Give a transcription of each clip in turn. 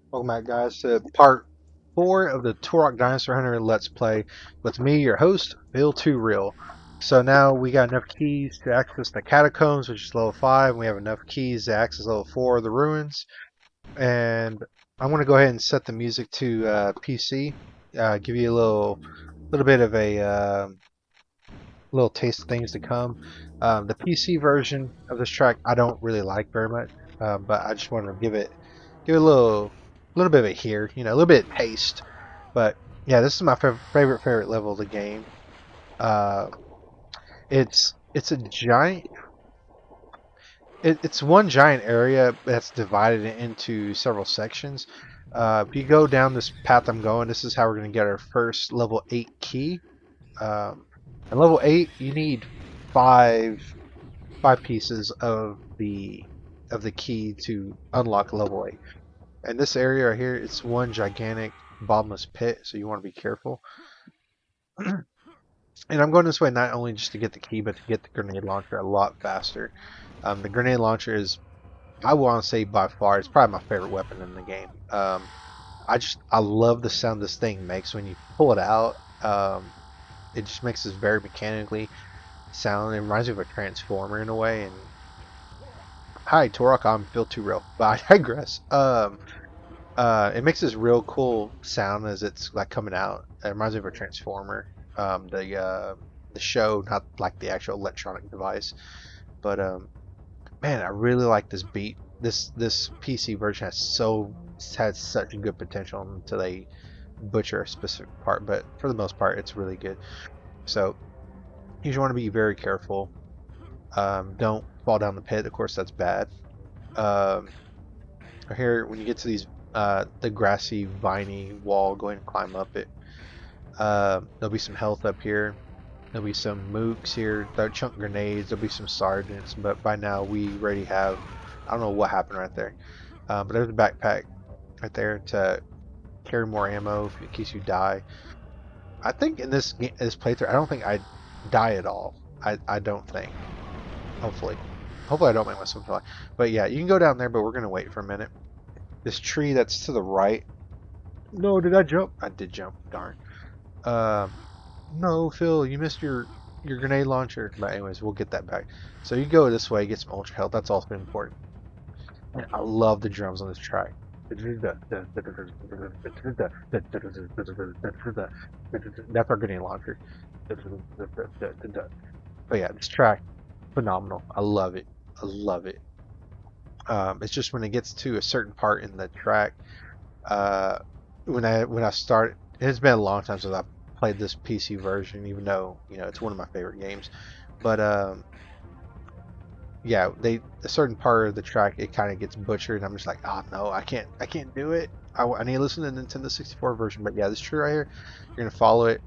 Welcome back, guys, to part 4 of the Turok Dinosaur Hunter Let's Play with me, your host, Bill Too Real. So now we got enough keys to access the catacombs, which is level 5, and we have enough keys to access level 4 of the ruins. And I'm going to go ahead and set the music to PC, give you a little bit of a little taste of things to come. The PC version of this track I don't really like very much, but I just want to give it a little bit of it here, a little bit of taste. But yeah, this is my favorite level of the game. Uh, it's a giant. It's one giant area that's divided into several sections. If you go down this path I'm going, this is how we're going to get our first level 8 key. Um, and level 8, you need five five pieces of the key to unlock level 8. And this area right here, it's one gigantic bottomless pit, so you want to be careful. And I'm going this way not only just to get the key, but to get the grenade launcher a lot faster. The grenade launcher is, I want to say by far, it's probably my favorite weapon in the game. I love the sound this thing makes when you pull it out. It just makes this very mechanically sound. It reminds me of a transformer in a way. And hi, Torok, I'm Phil Too Real, but I digress. It makes this real cool sound as it's like coming out. It reminds me of a transformer. The show, not like the actual electronic device, but man, I really like this beat. This PC version has such good potential until they butcher a specific part, but for the most part, it's really good. So you just want to be very careful. Don't fall down the pit. Of course, that's bad. Um, Here, when you get to these the grassy, viney wall, go ahead and climb up it. There'll be some health up here. There'll be some mooks here. There'll chunk grenades. There'll be some sergeants. But by now we already have. I don't know what happened right there. But there's a backpack right there to carry more ammo in case you die. I think in this playthrough, I don't think I die at all. I don't think. Hopefully. Hopefully I don't make myself die. But yeah, you can go down there, but we're gonna wait for a minute. This tree that's to the right. No, did I jump? I did jump. Darn. Um, no, Phil, you missed your grenade launcher. But anyways, we'll get that back. So you go this way, get some ultra health. That's also important. And I love the drums on this track. That's our grenade launcher. But yeah, this track, phenomenal. I love it. I love it. It's just when it gets to a certain part in the track, uh, when I start, it's been a long time since I played this PC version, even though it's one of my favorite games. But yeah, a certain part of the track it kind of gets butchered, and I'm just like, oh no, I can't do it. I need to listen to the Nintendo 64 version. But yeah, this tree right here, you're gonna follow it,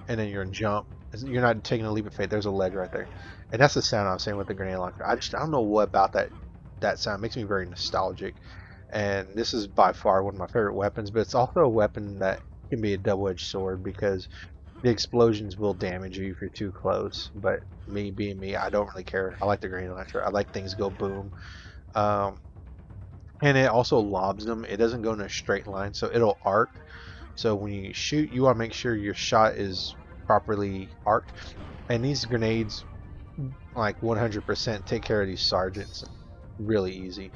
and then you're gonna jump. You're not taking a leap of faith. There's a ledge right there, and that's the sound I was saying with the grenade launcher. I don't know what about that sound. It makes me very nostalgic. And this is by far one of my favorite weapons, but it's also a weapon that can be a double-edged sword because the explosions will damage you if you're too close. But me being me, I don't really care. I like the grenade launcher. I like things go boom. Um, and it also lobs them. It doesn't go in a straight line, so it'll arc. So when you shoot, you want to make sure your shot is properly arced. And these grenades, like 100%, take care of these sergeants really easy.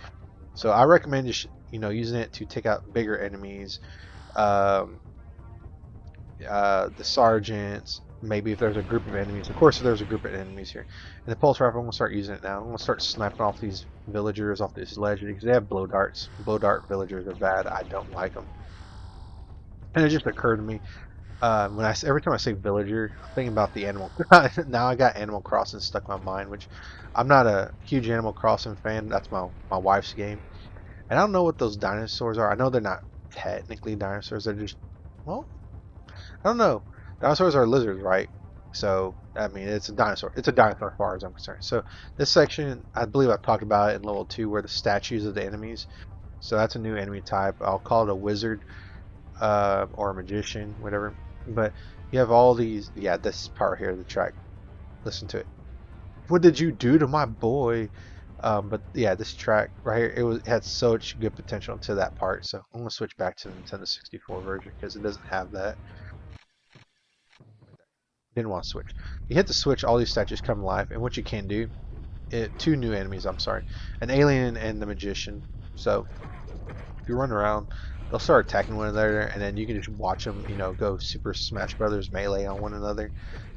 So I recommend just using it to take out bigger enemies, um, the sergeants. Maybe if there's a group of enemies. Of course, if there's a group of enemies here. And the pulse rifle, I'm gonna start using it now. I'm gonna start sniping off these villagers off this ledge because they have blow darts. Blow dart villagers are bad. I don't like them. And it just occurred to me every time I say villager, I'm thinking about the animal. Now I got Animal Crossing stuck in my mind, which I'm not a huge Animal Crossing fan. That's my wife's game. And I don't know what those dinosaurs are. I know they're not technically dinosaurs. They're just, well, I don't know. Dinosaurs are lizards, right? So, I mean, it's a dinosaur. It's a dinosaur as far as I'm concerned. So, this section, I believe I've talked about it in level 2, where the statues of the enemies. So, that's a new enemy type. I'll call it a wizard or a magician, whatever. But you have all these, yeah, this part here, the track. Listen to it. What did you do to my boy? But yeah, this track right here, it had such good potential to that part. So I'm gonna switch back to the Nintendo 64 version because it doesn't have that. Didn't want to switch. You hit the switch, all these statues come alive, and what you can do, two new enemies. I'm sorry, an alien and the magician. So if you run around, they'll start attacking one another, and then you can just watch them, go Super Smash Brothers melee on one another.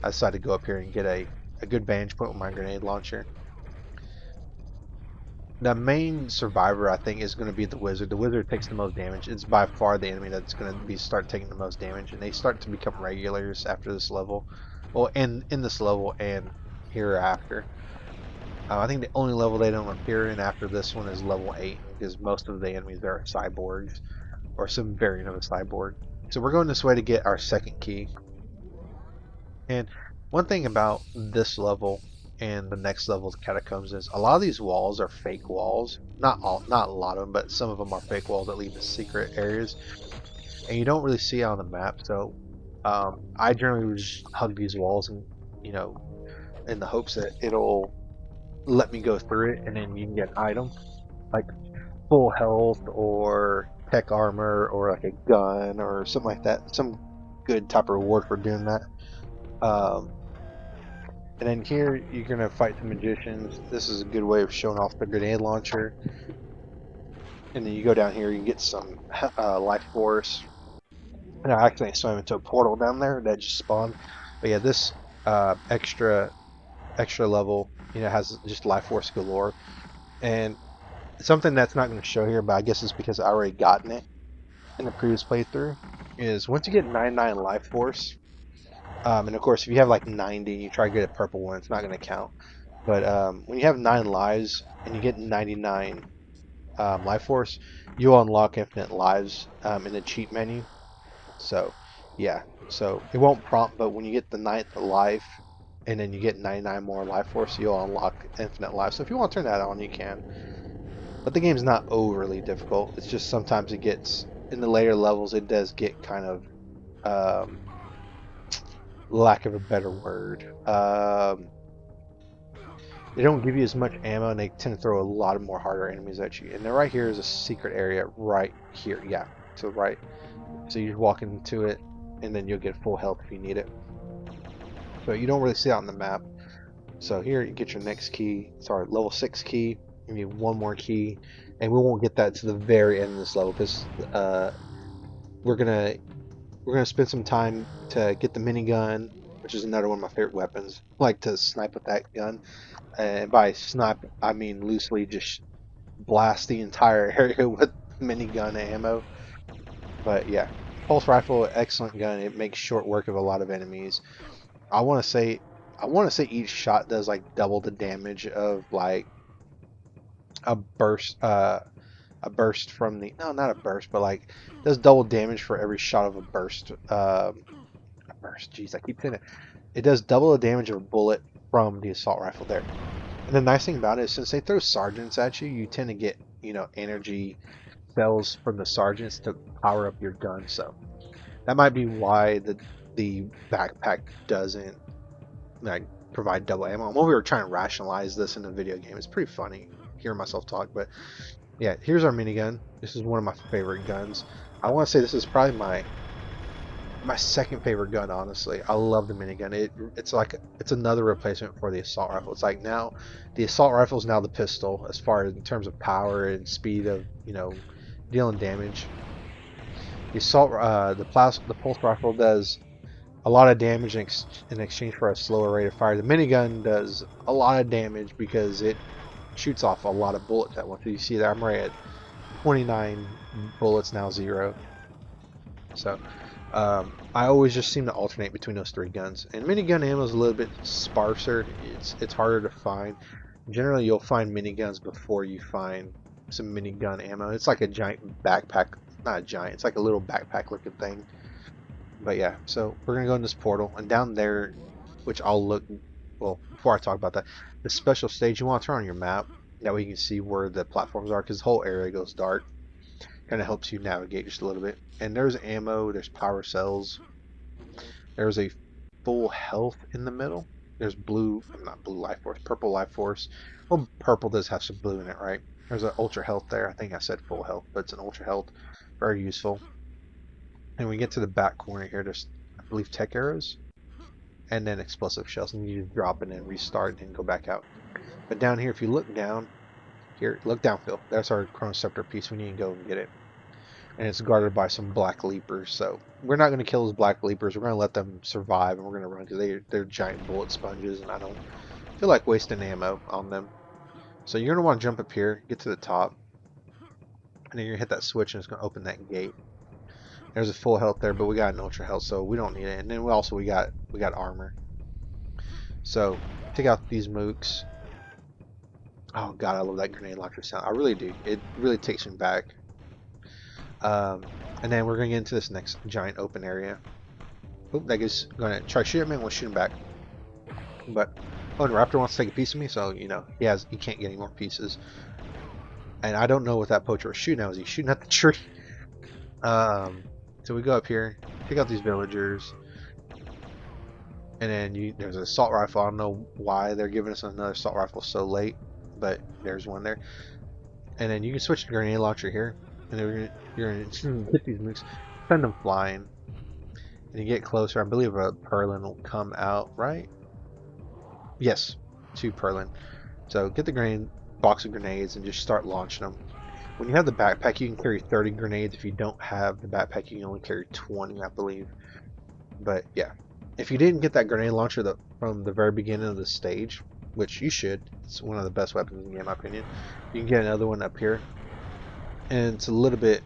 I decided to go up here and get a good vantage point with my grenade launcher. The main survivor, I think, is going to be the wizard. The wizard takes the most damage. It's by far the enemy that's going to be start taking the most damage, and they start to become regulars after this level. Well, in this level and hereafter. I think the only level they don't appear in after this one is level 8, because most of the enemies there are cyborgs, or some variant of a cyborg. So we're going this way to get our second key. And one thing about this level and the next level, the catacombs, is a lot of these walls are fake walls. Not not a lot of them, but some of them are fake walls that lead to secret areas, and you don't really see it on the map. So I generally would just hug these walls, and you know, in the hopes that it'll let me go through it, and then you can get an item like full health or tech armor or like a gun or something like that. Some good type of reward for doing that. Um, And then here you're gonna fight the magicians. This is a good way of showing off the grenade launcher. And then you go down here, you get some life force. And I accidentally swam into a portal down there that just spawned. But yeah, this extra level, has just life force galore. And something that's not going to show here, but I guess it's because I already gotten it in the previous playthrough, is once you get 99 life force, and of course if you have like 90, you try to get a purple one, it's not going to count. But when you have 9 lives and you get 99 life force, you'll unlock infinite lives in the cheat menu. So, yeah. So it won't prompt, but when you get the 9th life and then you get 99 more life force, you'll unlock infinite lives. So if you want to turn that on, you can. But the game's not overly difficult. It's just sometimes it gets, in the later levels, it does get kind of, lack of a better word, they don't give you as much ammo, and they tend to throw a lot of more harder enemies at you. And then right here is a secret area right here. Yeah, to the right. So you walk into it, and then you'll get full health if you need it. So you don't really see it on the map. So here you get your next key. Sorry, level 6 key. You need one more key, and we won't get that to the very end of this level because we're gonna spend some time to get the minigun, which is another one of my favorite weapons. I like to snipe with that gun. And by snipe, I mean loosely just blast the entire area with minigun ammo. But yeah, pulse rifle, excellent gun. It makes short work of a lot of enemies. I want to say, each shot does like double the damage of like a burst. A burst from the no, not a burst, but like does double damage for every shot of a burst. A burst. Jeez, I keep saying it. It does double the damage of a bullet from the assault rifle there. And the nice thing about it is since they throw sergeants at you, you tend to get, energy cells from the sergeants to power up your gun. So that might be why the backpack doesn't like provide double ammo. I'm over here trying to rationalize this in a video game. It's pretty funny hearing myself talk, but yeah, here's our minigun. This is one of my favorite guns. I want to say this is probably my second favorite gun, honestly. I love the minigun. It's another replacement for the assault rifle. It's like now the assault rifle is now the pistol as far as in terms of power and speed of dealing damage. The pulse rifle does a lot of damage in exchange for a slower rate of fire. The minigun does a lot of damage because it shoots off a lot of bullets at once. You see that I'm right at 29 bullets now, 0. So I always just seem to alternate between those 3 guns. And minigun ammo is a little bit sparser. It's harder to find. Generally, you'll find miniguns before you find some minigun ammo. It's like a giant backpack. Not a giant. It's like a little backpack looking thing. But yeah, so we're going to go in this portal. And down there, which I'll look... Well, before I talk about that, the special stage, you want to turn on your map. That way you can see where the platforms are, because the whole area goes dark. Kind of helps you navigate just a little bit. And there's ammo, there's power cells. There's a full health in the middle. There's blue, not blue life force, purple life force. Well, purple does have some blue in it, right? There's an ultra health there. I think I said full health, but it's an ultra health. Very useful. And we get to the back corner here, there's, I believe, tech arrows and then explosive shells, and you just drop it and restart and go back out. But down here, if you look down here, look down, Phil. That's our chronoceptor piece. We need to go and get it. And it's guarded by some black leapers. So we're not going to kill those black leapers. We're going to let them survive, and we're going to run because they're giant bullet sponges, and I don't feel like wasting ammo on them. So you're going to want to jump up here, get to the top, and then you're going to hit that switch, and it's going to open that gate. There's a full health there, but we got an ultra health, so we don't need it. And then we got armor. So take out these mooks. Oh god, I love that grenade launcher sound. I really do. It really takes me back. And then we're gonna get into this next giant open area. Oop, that guy's gonna try to shoot at me, and we'll shoot him back. But oh, the raptor wants to take a piece of me, so you know he can't get any more pieces. And I don't know what that poacher was shooting at. Was he shooting at the tree? So we go up here, pick out these villagers, and then there's an assault rifle. I don't know why they're giving us another assault rifle so late, but there's one there. And then you can switch to grenade launcher here, and then you're gonna hit these mooks, send them flying, and you get closer. I believe a purlin will come out, right? Yes, 2 purlin. So get the box of grenades and just start launching them. When you have the backpack, you can carry 30 grenades. If you don't have the backpack, you can only carry 20, I believe. But yeah, if you didn't get that grenade launcher from the very beginning of the stage, which you should, it's one of the best weapons in the game, in my opinion. You can get another one up here, and it's a little bit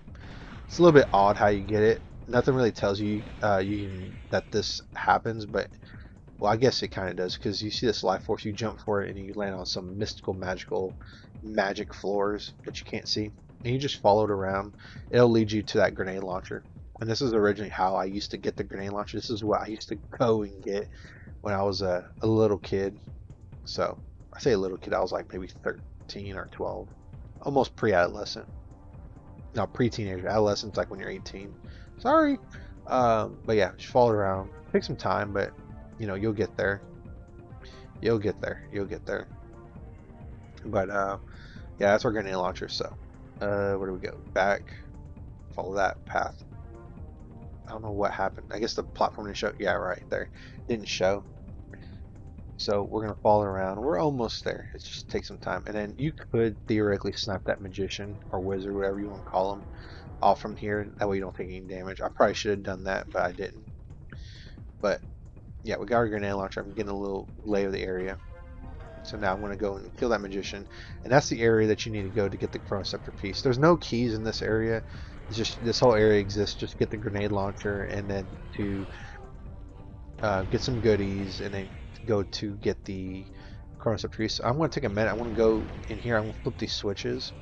odd how you get it. Nothing really tells you that this happens, but well, I guess it kind of does, because you see this life force, you jump for it, and you land on some mystical, magic floors that you can't see, and you just follow it around. It'll lead you to that grenade launcher. And this is originally how I used to get the grenade launcher. This is what I used to go and get when I was a little kid. So I say a little kid, I was like maybe 13 or 12, almost pre-adolescent. No, pre-teenager. Adolescent's like when you're 18. Sorry. But yeah, just follow it around. Take some time, but you know, you'll get there. You'll get there. But yeah, that's our grenade launcher. So where do we go? Back. Follow that path. I don't know what happened. I guess the platform didn't show. Yeah, right there. Didn't show. So we're going to follow around. We're almost there. It just takes some time. And then you could theoretically snipe that magician or wizard, whatever you want to call him, off from here. That way you don't take any damage. I probably should have done that, but I didn't. But yeah, we got our grenade launcher. I'm getting a little lay of the area. So now I'm going to go and kill that magician. And that's the area that you need to go to get the chronoceptor piece. There's no keys in this area. It's just this whole area exists just to get the grenade launcher, and then to get some goodies, and then go to get the chronoceptor piece. So I'm going to take a minute. I want to go in here. I'm going to flip these switches,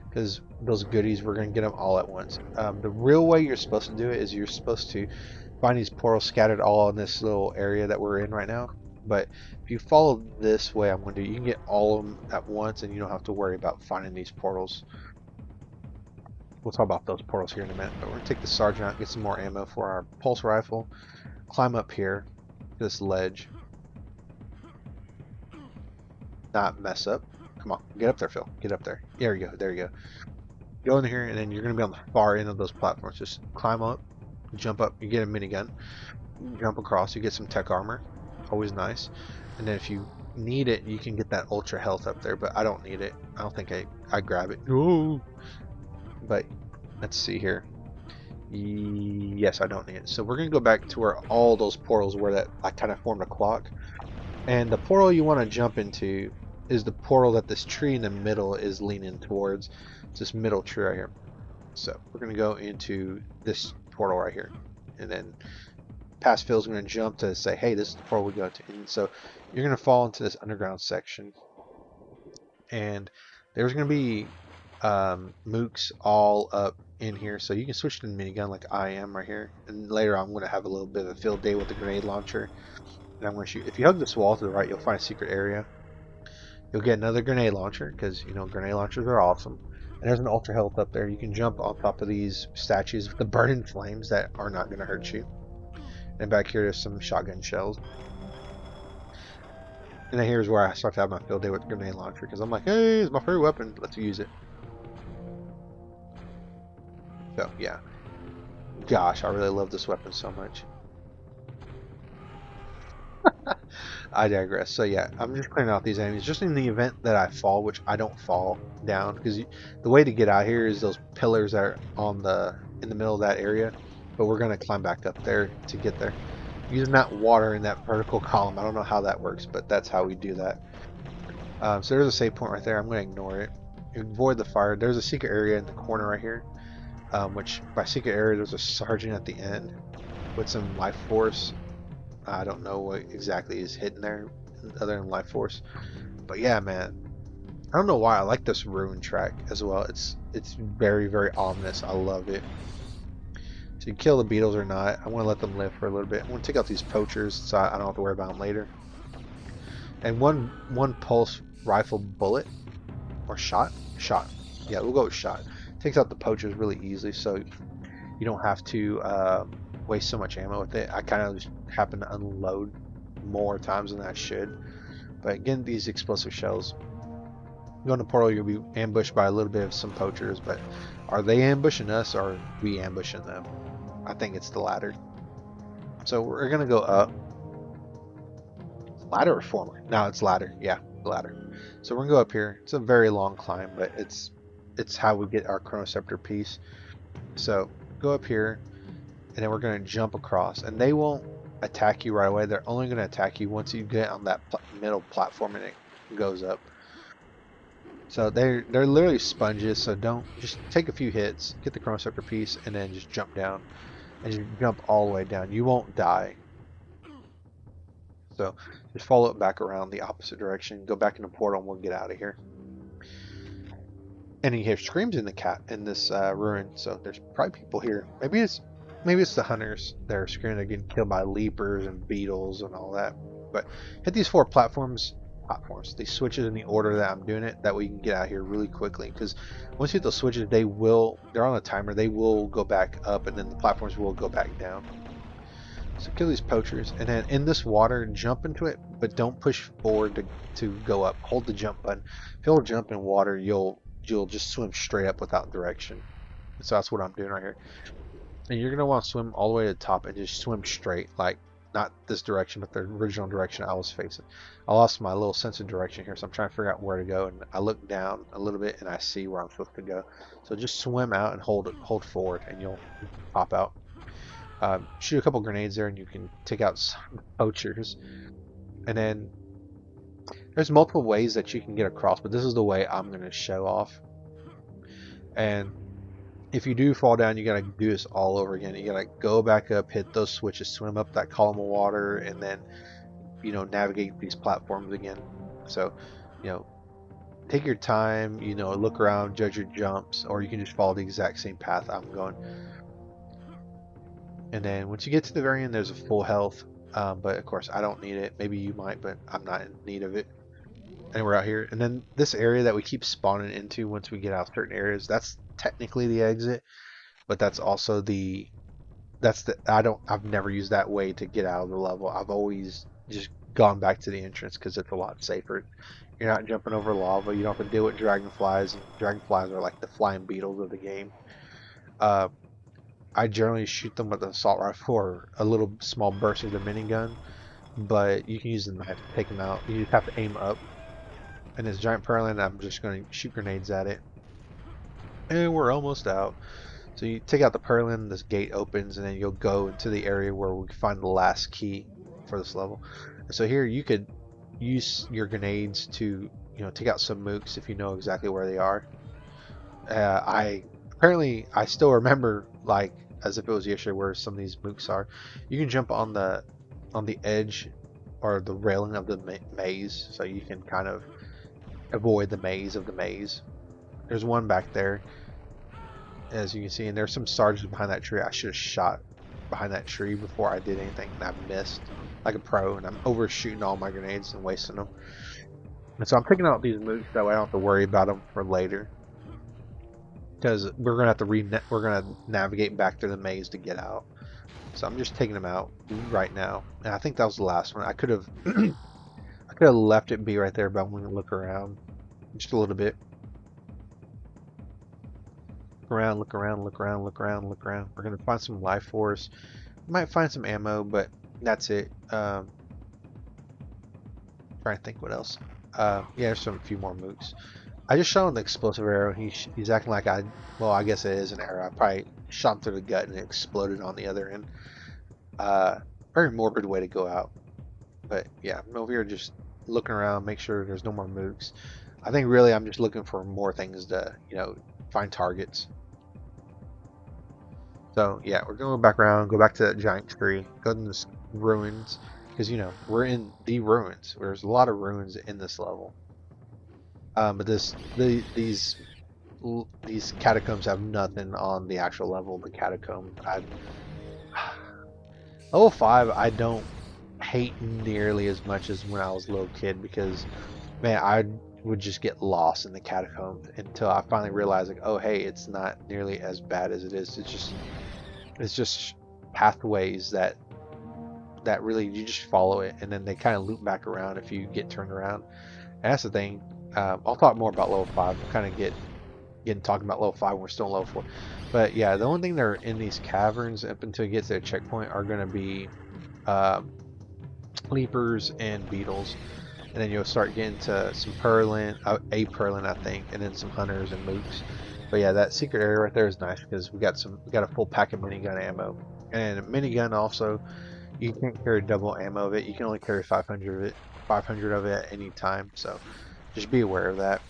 because those goodies, we're going to get them all at once. The real way you're supposed to do it is you're supposed to find these portals scattered all in this little area that we're in right now. But if you follow this way I'm going to do, you can get all of them at once, and you don't have to worry about finding these portals. We'll talk about those portals here in a minute. But we're going to take the sergeant out, get some more ammo for our pulse rifle, climb up here to this ledge. Not mess up. Come on, get up there, Phil. Get up there. There you go. There you go. Go in here, and then you're going to be on the far end of those platforms. Just climb up, jump up. You get a minigun. Jump across. You get some tech armor. Always nice. And then if you need it, you can get that ultra health up there, but I don't need it. I don't think I grab it. No. But let's see here. Yes, I don't need it. So we're going to go back to where all those portals were that I kind of formed a clock. And the portal you want to jump into is the portal that this tree in the middle is leaning towards. It's this middle tree right here. So we're going to go into this portal right here. And then past Phil's going to jump to say, hey, this is the portal we go to. And so you're going to fall into this underground section. And there's going to be mooks all up in here, so you can switch to the minigun like I am right here, and later I'm going to have a little bit of a field day with the grenade launcher, and I'm going to shoot. If you hug this wall to the right, you'll find a secret area. You'll get another grenade launcher, because you know grenade launchers are awesome. And there's an ultra health up there. You can jump on top of these statues with the burning flames that are not going to hurt you. And back here there's some shotgun shells. And then here's where I start to have my field day with the grenade launcher, because I'm like, hey, it's my favorite weapon. Let's use it. So yeah, gosh, I really love this weapon so much. I digress. So yeah, I'm just clearing out these enemies just in the event that I fall, which I don't fall down, because the way to get out here is those pillars that are in the middle of that area. But we're gonna climb back up there to get there using that water in that vertical column. I don't know how that works, but that's how we do that. So there's a save point right there. I'm gonna ignore it. Avoid the fire. There's a secret area in the corner right here, which by secret area there's a sergeant at the end with some life force. I don't know what exactly is hidden there other than life force. But yeah, man, I don't know why I like this ruin track as well. It's very, very ominous. I love it. So you kill the beetles or not. I want to let them live for a little bit. I want to take out these poachers so I don't have to worry about them later. And one pulse rifle bullet or shot. Yeah, we'll go with shot. Takes out the poachers really easily, so you don't have to waste so much ammo with it. I kind of just happen to unload more times than I should. But again, these explosive shells. Going to portal, you'll be ambushed by a little bit of some poachers, but are they ambushing us or are we ambushing them? I think it's the latter. So we're gonna go up. Ladder or former? No, it's ladder. Yeah, the ladder. So we're gonna go up here. It's a very long climb, but it's how we get our chronoceptor piece. So go up here, and then we're gonna jump across, and they won't attack you right away. They're only gonna attack you once you get on that middle platform and it goes up. So they're literally sponges. So don't just take a few hits, get the chronoceptor piece, and then just jump down, and you jump all the way down. You won't die. So just follow it back around the opposite direction, go back in the portal, and we'll get out of here. And you hear screams in this ruin, so there's probably people here. Maybe it's the hunters that are screaming. They're getting killed by leapers and beetles and all that. But hit these 4 platforms, these switches in the order that I'm doing it. That way you can get out here really quickly. Because once you hit those switches, they're on a timer. They will go back up, and then the platforms will go back down. So kill these poachers, and then in this water, jump into it, but don't push forward to go up. Hold the jump button. If you'll jump in water, you'll just swim straight up without direction. So that's what I'm doing right here. And you're gonna want to swim all the way to the top and just swim straight, like not this direction, but the original direction I was facing. I lost my little sense of direction here, so I'm trying to figure out where to go. And I look down a little bit, and I see where I'm supposed to go. So just swim out and hold forward, and you'll pop out. Shoot a couple grenades there, and you can take out some poachers. And then there's multiple ways that you can get across, but this is the way I'm going to show off. And if you do fall down, you got to do this all over again. You got to go back up, hit those switches, swim up that column of water, and then navigate these platforms again. So take your time, look around, judge your jumps, or you can just follow the exact same path I'm going. And then once you get to the very end, there's a full health, but of course I don't need it. Maybe you might, but I'm not in need of it. And we're out here, and then this area that we keep spawning into once we get out of certain areas, that's technically the exit, but that's also I've never used that way to get out of the level. I've always just gone back to the entrance because it's a lot safer. You're not jumping over lava. You don't have to deal with dragonflies, and dragonflies are like the flying beetles of the game. I generally shoot them with an assault rifle or a little small burst of the minigun, but you can use the knife to take them out. You just have to aim up. And this giant purlin, I'm just going to shoot grenades at it. And we're almost out. So you take out the purlin, this gate opens, and then you'll go into the area where we find the last key for this level. And so here you could use your grenades to take out some mooks if you know exactly where they are. I still remember, like as if it was yesterday, where some of these mooks are. You can jump on the edge or the railing of the maze, so you can kind of avoid the maze of the maze. There's one back there, as you can see, and there's some sergeants behind that tree. I should have shot behind that tree before I did anything, and I missed like a pro, and I'm overshooting all my grenades and wasting them. And so I'm taking out these mooks that way I don't have to worry about them for later, because we're gonna have to we're gonna navigate back through the maze to get out. So I'm just taking them out right now, and I think that was the last one. I could have I could have left it be right there, but I'm going to look around just a little bit. Look around, look around, look around, look around, look around. We're going to find some life force. We might find some ammo, but that's it. Trying to think what else. Yeah, there's a few more mooks. I just shot him the explosive arrow. He's acting like well, I guess it is an arrow. I probably shot him through the gut and it exploded on the other end. Very morbid way to go out. But yeah, I'm over here just looking around, make sure there's no more mooks. I think really I'm just looking for more things to, find targets. So yeah, we're gonna go back around, go back to that giant tree, go to the ruins, because we're in the ruins. There's a lot of ruins in this level. But these catacombs have nothing on the actual level of the catacomb. Level 5 I don't hate nearly as much as when I was a little kid because man, I would just get lost in the catacombs until I finally realized like, oh hey, it's not nearly as bad as it is. It's just pathways that really you just follow it and then they kind of loop back around if you get turned around. And that's the thing. I'll talk more about level 5. We'll kind of getting talking about level 5 when we're still in level 4. But yeah, the only thing that are in these caverns up until you get to their checkpoint are going to be leapers and beetles. And then you'll start getting to some purlin, a purlin I think, and then some hunters and mooks. But yeah, that secret area right there is nice because we got a full pack of minigun ammo. And minigun also, you can't carry double ammo of it. You can only carry 500 of it, 500 of it at any time. So just be aware of that.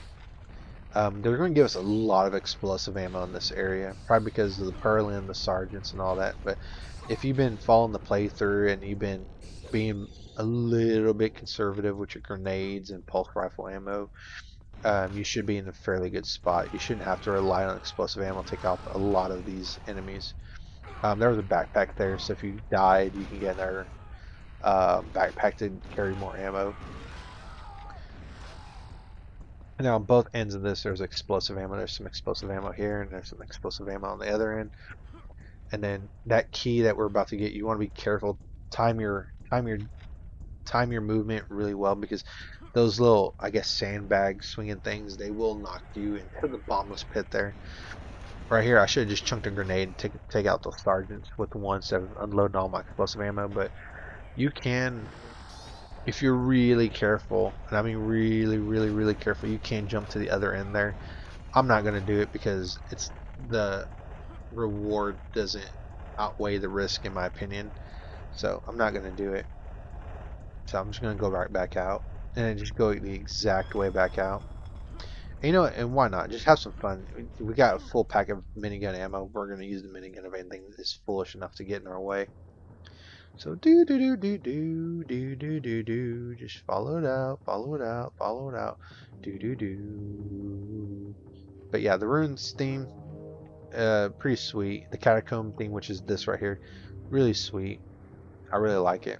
They're going to give us a lot of explosive ammo in this area, probably because of the Perlin, the sergeants, and all that. But if you've been following the playthrough and you've been being a little bit conservative with your grenades and pulse rifle ammo, you should be in a fairly good spot. You shouldn't have to rely on explosive ammo to take out a lot of these enemies. There was a backpack there, so if you died, you can get another backpack to carry more ammo. And now on both ends of this, there's explosive ammo. There's some explosive ammo here, and there's some explosive ammo on the other end. And then that key that we're about to get, you want to be careful. Time your movement really well because those little, I guess, sandbag swinging things, they will knock you into the bottomless pit there. Right here, I should have just chunked a grenade and take out those sergeants with the ones that unloading all my explosive ammo. But you can, if you're really careful, and I mean really, really, really careful, you can jump to the other end there. I'm not going to do it because the reward doesn't outweigh the risk in my opinion. So I'm not going to do it. So I'm just going to go right back out and then just go the exact way back out. And and why not? Just have some fun. We got a full pack of minigun ammo. We're going to use the minigun if anything is foolish enough to get in our way. So do do do do do do do do do. Just follow it out, follow it out, follow it out. Do do do. But yeah, the runes theme, pretty sweet. The catacomb theme, which is this right here, really sweet. I really like it.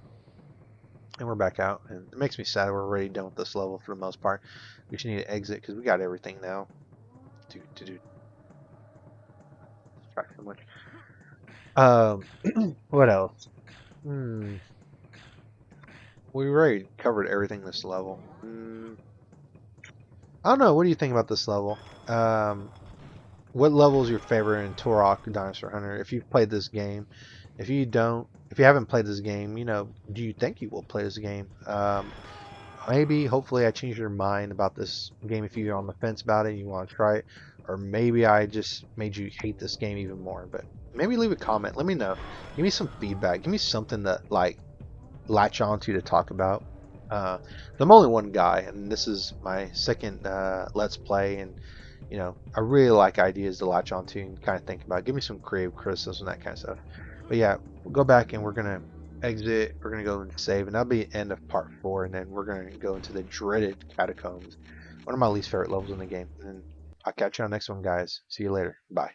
And we're back out, and it makes me sad we're already done with this level for the most part. We just need to exit because we got everything now. Do do do. Distract so much. What else? We already covered everything this level. I don't know. What do you think about this level? What level is your favorite in Turok Dinosaur Hunter? If you've played this game, if you haven't played this game, do you think you will play this game? Maybe, hopefully, I changed your mind about this game if you're on the fence about it and you want to try it, or maybe I just made you hate this game even more. But maybe leave a comment. Let me know. Give me some feedback. Give me something that latch onto to talk about. I'm only one guy, and this is my second Let's Play, and I really like ideas to latch onto and kind of think about. Give me some creative criticism, that kind of stuff. But yeah, we'll go back and we're gonna exit. We're gonna go and save, and that'll be the end of part 4, and then we're gonna go into the dreaded catacombs, one of my least favorite levels in the game. And I'll catch you on the next one, guys. See you later. Bye.